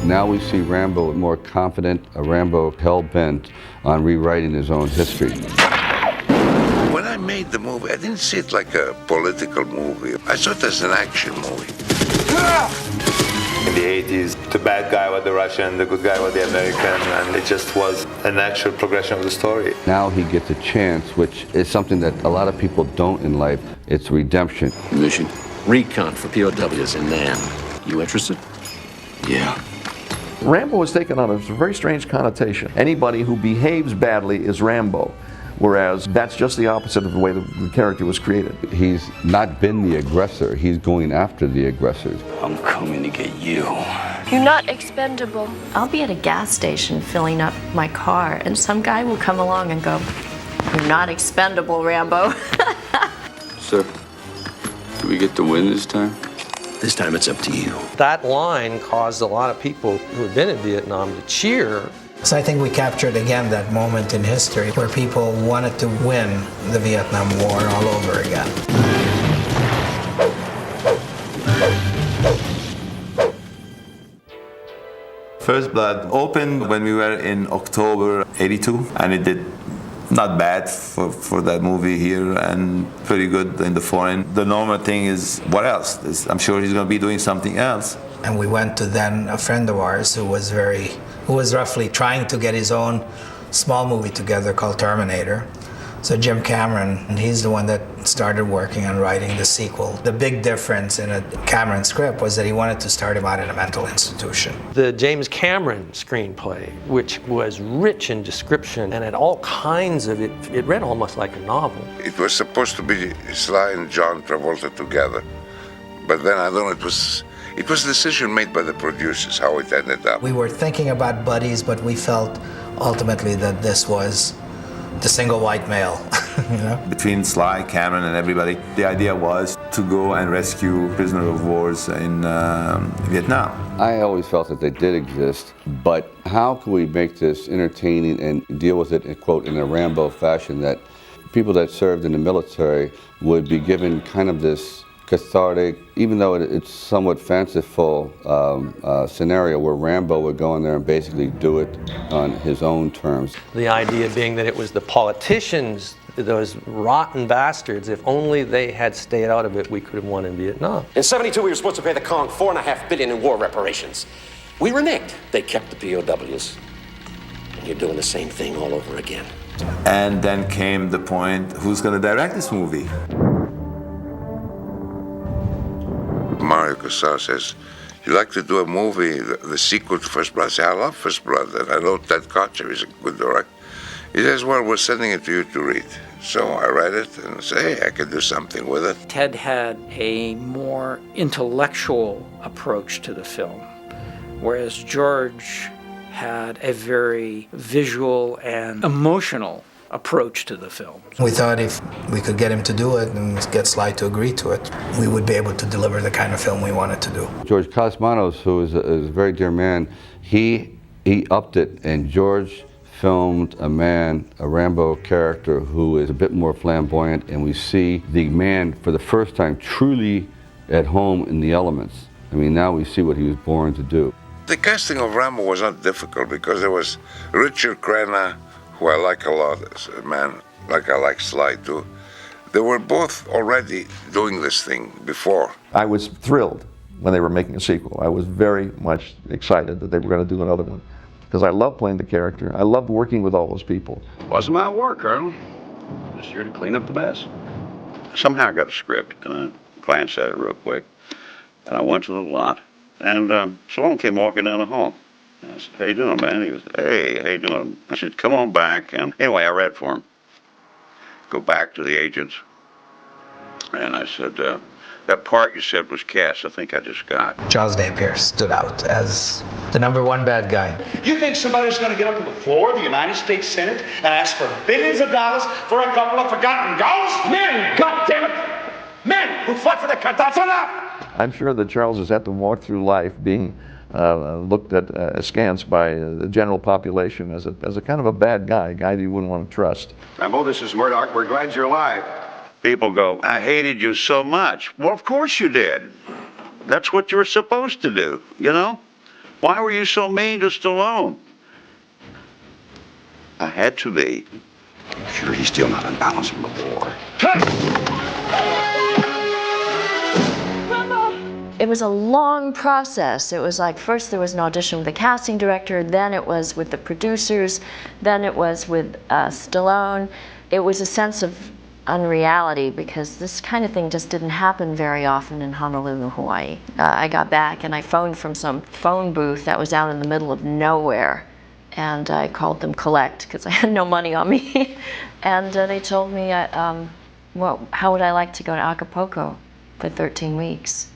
Now we see Rambo more confident, a Rambo hell-bent on rewriting his own history. When I made the movie, I didn't see it like a political movie. I saw it as an action movie. In the 80s, the bad guy was the Russian, the good guy was the American, and it just was a natural progression of the story. Now he gets a chance, which is something that a lot of people don't in life. It's redemption. Mission? Recon for POWs in Nam. You interested? Yeah. Rambo has taken on a very strange connotation. Anybody who behaves badly is Rambo, whereas that's just the opposite of the way the character was created. He's not been the aggressor, he's going after the aggressors. I'm coming to get you. You're not expendable. I'll be at a gas station filling up my car, and some guy will come along and go, "You're not expendable, Rambo." Sir, do we get to win this time? This time it's up to you. That line caused a lot of people who had been in Vietnam to cheer. So I think we captured again that moment in history where people wanted to win the Vietnam War all over again. First Blood opened when we were in October '82, and it did not bad for that movie here, and pretty good in the foreign. The normal thing is, what else? I'm sure he's going to be doing something else. And we went to then a friend of ours who was roughly trying to get his own small movie together called Terminator. So Jim Cameron, and he's the one that started working on writing the sequel. The big difference in a Cameron script was that he wanted to start him out in a mental institution. The James Cameron screenplay, which was rich in description and had all kinds of it read almost like a novel. It was supposed to be Sly and John Travolta together. But then, I don't know, it was a decision made by the producers, how it ended up. We were thinking about buddies, but we felt ultimately that this was the single white male. You know? Between Sly, Cameron, and everybody, the idea was to go and rescue prisoners of wars in Vietnam. I always felt that they did exist, but how can we make this entertaining and deal with it, quote, in a Rambo fashion, that people that served in the military would be given kind of this cathartic, even though it's somewhat fanciful scenario where Rambo would go in there and basically do it on his own terms. The idea being that it was the politicians, those rotten bastards, if only they had stayed out of it, we could have won in Vietnam. In '72, we were supposed to pay the Kong $4.5 billion in war reparations. We reneged. They kept the POWs. And you're doing the same thing all over again. And then came the point, who's going to direct this movie? Mario Casal says, "You like to do a movie, the sequel to First Blood?" I say, "I love First Blood, and I know Ted Kotcher is a good director." He says, "Well, we're sending it to you to read." So I read it and say, "Hey, I could do something with it." Ted had a more intellectual approach to the film, whereas George had a very visual and emotional approach to the film. We thought if we could get him to do it and get Sly to agree to it, we would be able to deliver the kind of film we wanted to do. George Cosmatos, who is a very dear man, he upped it, and George filmed a Rambo character who is a bit more flamboyant, and we see the man for the first time truly at home in the elements. I mean, now we see what he was born to do. The casting of Rambo was not difficult because there was Richard Crenna, who I like a lot as a man, like I like Sly too. They were both already doing this thing before. I was thrilled when they were making a sequel. I was very much excited that they were going to do another one, because I loved playing the character. I loved working with all those people. Wasn't my work, Colonel. Just here to clean up the mess. Somehow I got a script, and I glanced at it real quick, and I went to the lot, and Stallone came walking down the hall. I said, "How you doing, man?" He goes, "Hey, how you doing?" I said, "Come on back." And anyway, I read for him. Go back to the agents. And I said, "That part you said was cast, I think I just got." Charles Napier stood out as the #1 bad guy. You think somebody's going to get up to the floor of the United States Senate and ask for billions of dollars for a couple of forgotten ghosts? Men, goddammit! Men who fought for the country. That's enough! I'm sure that Charles has had to walk through life being looked at askance by the general population as a kind of a bad guy, a guy that you wouldn't want to trust. Rambo, this is Murdoch. We're glad you're alive. People go, "I hated you so much." Well, of course you did. That's what you were supposed to do, you know? Why were you so mean to Stallone? I had to be. Sure, he's still not unbalanced from the war. It was a long process. It was like first there was an audition with the casting director, then it was with the producers, then it was with Stallone. It was a sense of unreality because this kind of thing just didn't happen very often in Honolulu, Hawaii. I got back and I phoned from some phone booth that was out in the middle of nowhere, and I called them collect because I had no money on me. And they told me, well, how would I like to go to Acapulco for 13 weeks?